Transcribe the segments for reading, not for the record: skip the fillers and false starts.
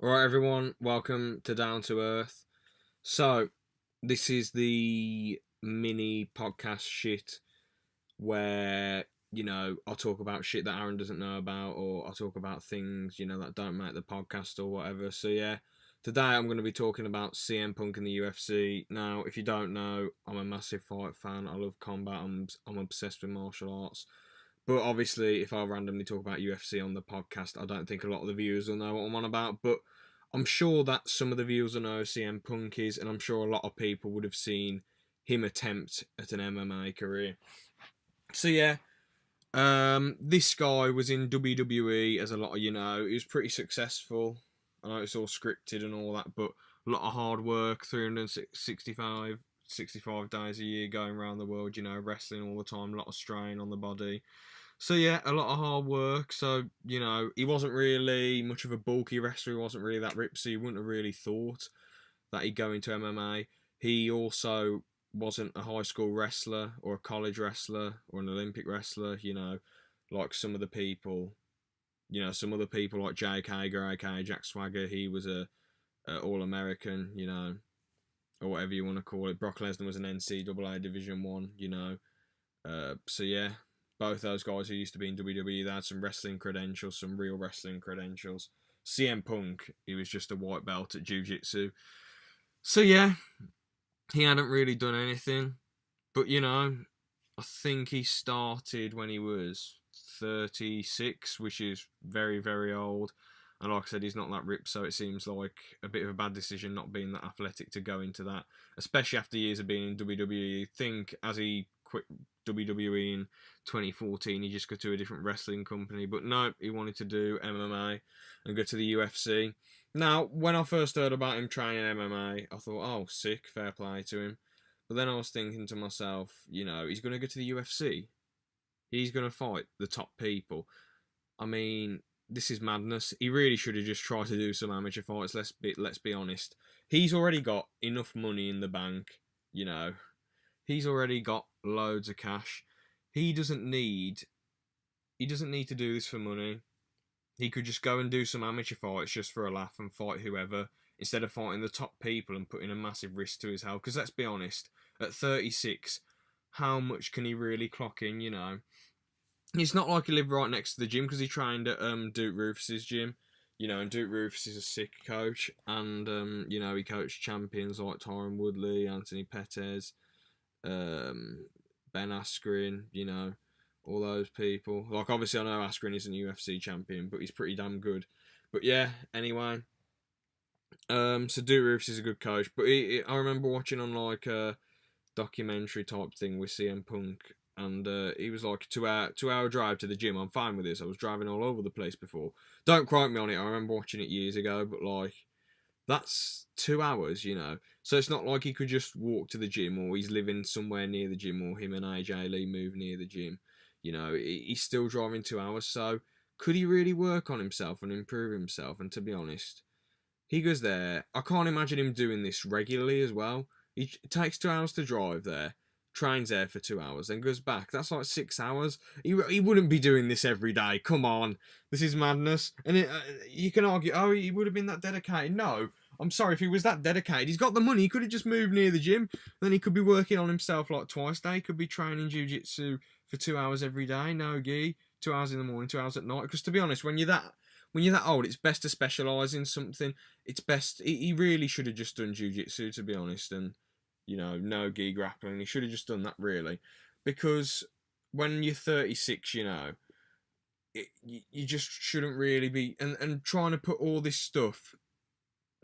Alright, everyone, welcome to Down to Earth. So, this is the mini podcast shit where, I'll talk about shit that Aaron doesn't know about, or I'll talk about things, that don't make the podcast or whatever. So, yeah, today I'm going to be talking about CM Punk in the UFC. Now, if you don't know, I'm a massive fight fan. I love combat. I'm obsessed with martial arts. But obviously, if I randomly talk about UFC on the podcast, I don't think a lot of the viewers will know what I'm on about. But I'm sure that some of the viewers will know who CM Punk is, and I'm sure a lot of people would have seen him attempt at an MMA career. So yeah, this guy was in WWE, as a lot of you know. He was pretty successful. I know it's all scripted and all that, but a lot of hard work, 365 days a year going around the world, wrestling all the time, a lot of strain on the body. So yeah, a lot of hard work. So, he wasn't really much of a bulky wrestler. He wasn't really that ripped, so you wouldn't have really thought that he'd go into MMA. He also wasn't a high school wrestler or a college wrestler or an Olympic wrestler, like some of the people. Some other people like Jake Hager, aka Jack Swagger, he was a All-American, or whatever you want to call it. Brock Lesnar was an NCAA Division One, so yeah, both those guys who used to be in WWE, they had some wrestling credentials, some real wrestling credentials. CM Punk, he was just a white belt at Jiu-Jitsu. So yeah, he hadn't really done anything. But, I think he started when he was 36, which is very, very old. And like I said, he's not that ripped, so it seems like a bit of a bad decision not being that athletic to go into that, especially after years of being in WWE. I think as he quit WWE in 2014, he just got to a different wrestling company. But no, he wanted to do MMA and go to the UFC. Now, when I first heard about him training MMA, I thought, oh, sick, fair play to him. But then I was thinking to myself, he's going to go to the UFC. He's going to fight the top people. I mean, this is madness. He really should have just tried to do some amateur fights. Let's be honest. He's already got enough money in the bank. He's already got loads of cash. He doesn't need to do this for money. He could just go and do some amateur fights just for a laugh and fight whoever, instead of fighting the top people and putting a massive risk to his health. Because let's be honest, at 36, how much can he really clock in? It's not like he lived right next to the gym, because he trained at Duke Rufus's gym. And Duke Rufus is a sick coach, and he coached champions like Tyron Woodley, Anthony Pettis, Ben Askren, all those people. Like, obviously, I know Askren isn't a UFC champion, but he's pretty damn good. But yeah, anyway. So Duke Rufus is a good coach, but I remember watching on like a documentary type thing with CM Punk, and he was like 2 hour drive to the gym. I'm fine with this. I was driving all over the place before. Don't quote me on it. I remember watching it years ago, but like, that's 2 hours, So it's not like he could just walk to the gym, or he's living somewhere near the gym, or him and AJ Lee move near the gym. He's still driving 2 hours. So could he really work on himself and improve himself? And to be honest, he goes there. I can't imagine him doing this regularly as well. He takes 2 hours to drive there, trains there for 2 hours, then goes back. That's like 6 hours. He wouldn't be doing this every day. Come on. This is madness. And you can argue, oh, he would have been that dedicated. No, I'm sorry, if he was that dedicated, he's got the money. He could have just moved near the gym. Then he could be working on himself like twice a day. He could be training jiu-jitsu for 2 hours every day. No gi. 2 hours in the morning, 2 hours at night. Because to be honest, when you're that old, it's best to specialise in something. It's best. He really should have just done jiu-jitsu, to be honest, and no gi grappling. He should have just done that, really, because when you're 36, you just shouldn't really be and trying to put all this stuff.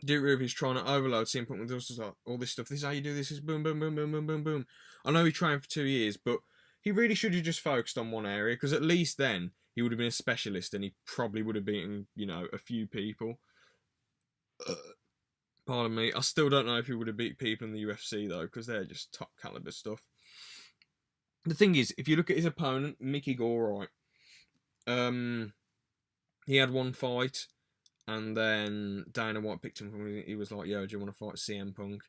Duke Rufus trying to overload CM Punk with all this stuff. This is how you do this. Is boom, boom, boom, boom, boom, boom, boom. I know he trained for 2 years, but he really should have just focused on one area, because at least then he would have been a specialist, and he probably would have beaten, a few people. Pardon me. I still don't know if he would have beat people in the UFC, though, because they're just top caliber stuff. The thing is, if you look at his opponent, Mickey Gore, right? He had one fight, and then Dana White picked him up. He was like, yo, do you want to fight CM Punk?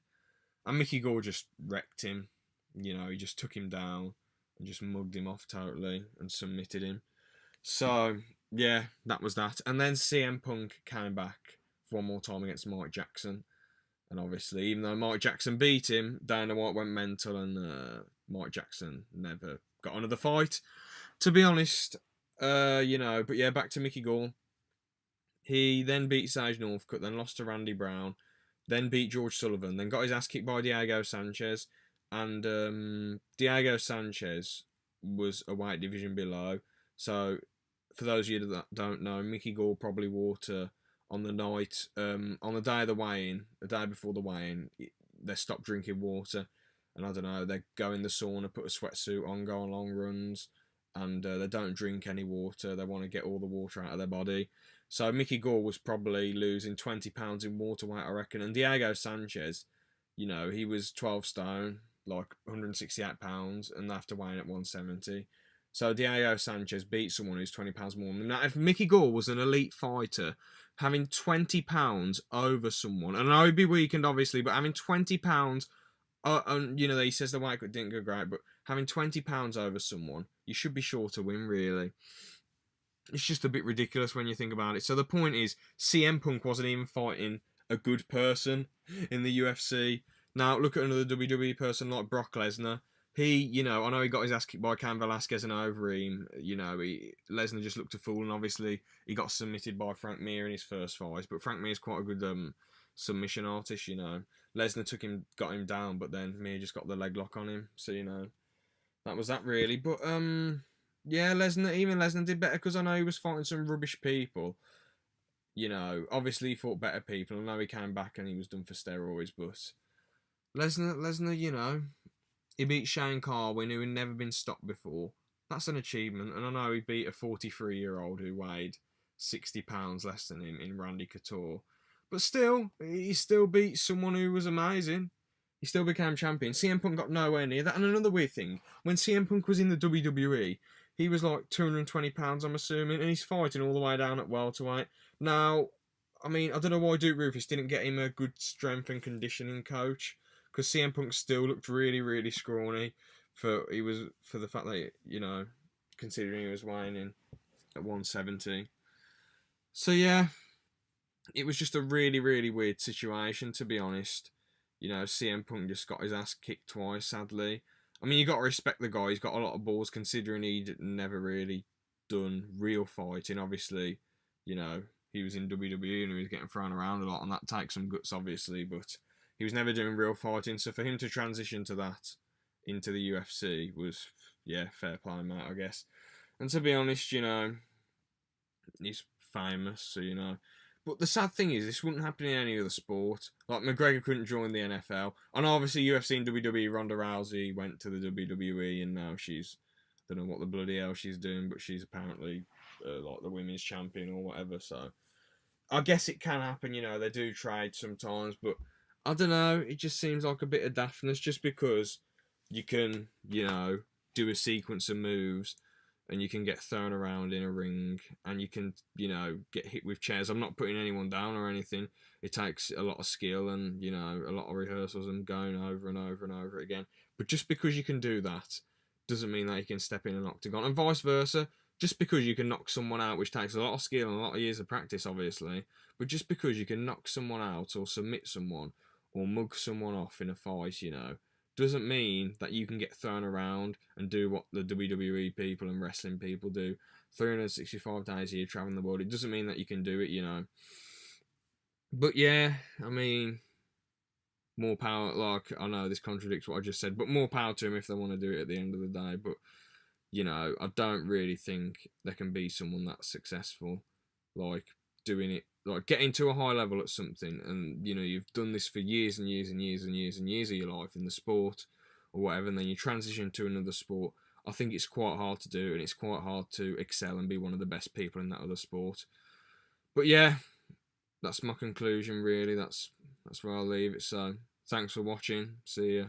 And Mickey Gore just wrecked him. He just took him down and just mugged him off totally and submitted him. So, yeah, that was that. And then CM Punk came back one more time against Mike Jackson. And obviously, even though Mike Jackson beat him, Dana White went mental, and Mike Jackson never got another fight. To be honest, you know, but yeah, back to Mickey Gall. He then beat Sage Northcutt, then lost to Randy Brown, then beat George Sullivan, then got his ass kicked by Diego Sanchez, and Diego Sanchez was a weight division below. So, for those of you that don't know, Mickey Gall probably water on the night, on the day of the weigh-in, the day before the weigh-in, they stop drinking water, and I don't know, they go in the sauna, put a sweatsuit on, go on long runs, and they don't drink any water. They want to get all the water out of their body. So Mickey Gall was probably losing 20 pounds in water weight, I reckon. And Diego Sanchez, you know, he was 12 stone, like 168 pounds, and after weighing at 170. So Diego Sanchez beat someone who's 20 pounds more than him. Now, if Mickey Gall was an elite fighter, having 20 pounds over someone, and I know he'd be weakened, obviously, but having 20 pounds, and you know, he says the weight cut didn't go great, but having 20 pounds over someone, you should be sure to win, really. It's just a bit ridiculous when you think about it. So the point is, CM Punk wasn't even fighting a good person in the UFC. Now, look at another WWE person like Brock Lesnar. He, you know, I know he got his ass kicked by Cain Velasquez and Overeem. You know, Lesnar just looked a fool, and obviously he got submitted by Frank Mir in his first fight. But Frank Mir's quite a good submission artist, you know. Lesnar got him down, but then Mir just got the leg lock on him. So, you know, that was that really. But yeah, Lesnar did better, because I know he was fighting some rubbish people. You know, obviously he fought better people. I know he came back and he was done for steroids, but Lesnar, you know, he beat Shane Carwin, who had never been stopped before. That's an achievement. And I know he beat a 43-year-old who weighed 60 pounds less than him in Randy Couture. But still, he still beat someone who was amazing. He still became champion. CM Punk got nowhere near that. And another weird thing, when CM Punk was in the WWE, he was like 220 pounds, I'm assuming, and he's fighting all the way down at welterweight. Now, I mean, I don't know why Duke Rufus didn't get him a good strength and conditioning coach, because CM Punk still looked really, really scrawny for the fact that, you know, considering he was weighing in at 170. So yeah, it was just a really, really weird situation, to be honest. You know, CM Punk just got his ass kicked twice, sadly. I mean, you got to respect the guy. He's got a lot of balls, considering he'd never really done real fighting. Obviously, you know, he was in WWE and he was getting thrown around a lot, and that takes some guts, obviously, but he was never doing real fighting. So for him to transition to that into the UFC was, yeah, fair play, mate, I guess. And to be honest, you know, he's famous, so, you know. But the sad thing is, this wouldn't happen in any other sport. Like, McGregor couldn't join the NFL. And obviously, UFC and WWE, Ronda Rousey went to the WWE, and now she's, I don't know what the bloody hell she's doing, but she's apparently like the women's champion or whatever. So I guess it can happen, you know, they do trade sometimes, but I don't know, it just seems like a bit of daftness, just because you can, you know, do a sequence of moves and you can get thrown around in a ring and you can, you know, get hit with chairs. I'm not putting anyone down or anything. It takes a lot of skill and, you know, a lot of rehearsals and going over and over and over again. But just because you can do that doesn't mean that you can step in an octagon, and vice versa. Just because you can knock someone out, which takes a lot of skill and a lot of years of practice, obviously, but just because you can knock someone out or submit someone or mug someone off in a fight, you know, doesn't mean that you can get thrown around and do what the WWE people and wrestling people do 365 days a year traveling the world. It doesn't mean that you can do it, you know. But yeah, I mean, more power. Like, I know this contradicts what I just said, but more power to them if they want to do it at the end of the day. But, you know, I don't really think there can be someone that's successful, like, doing it, like, getting to a high level at something, and, you know, you've done this for years and years and years and years and years of your life in the sport or whatever, and then you transition to another sport. I think it's quite hard to do, and it's quite hard to excel and be one of the best people in that other sport. But yeah, that's my conclusion, really. That's where I'll leave it. So thanks for watching. See ya.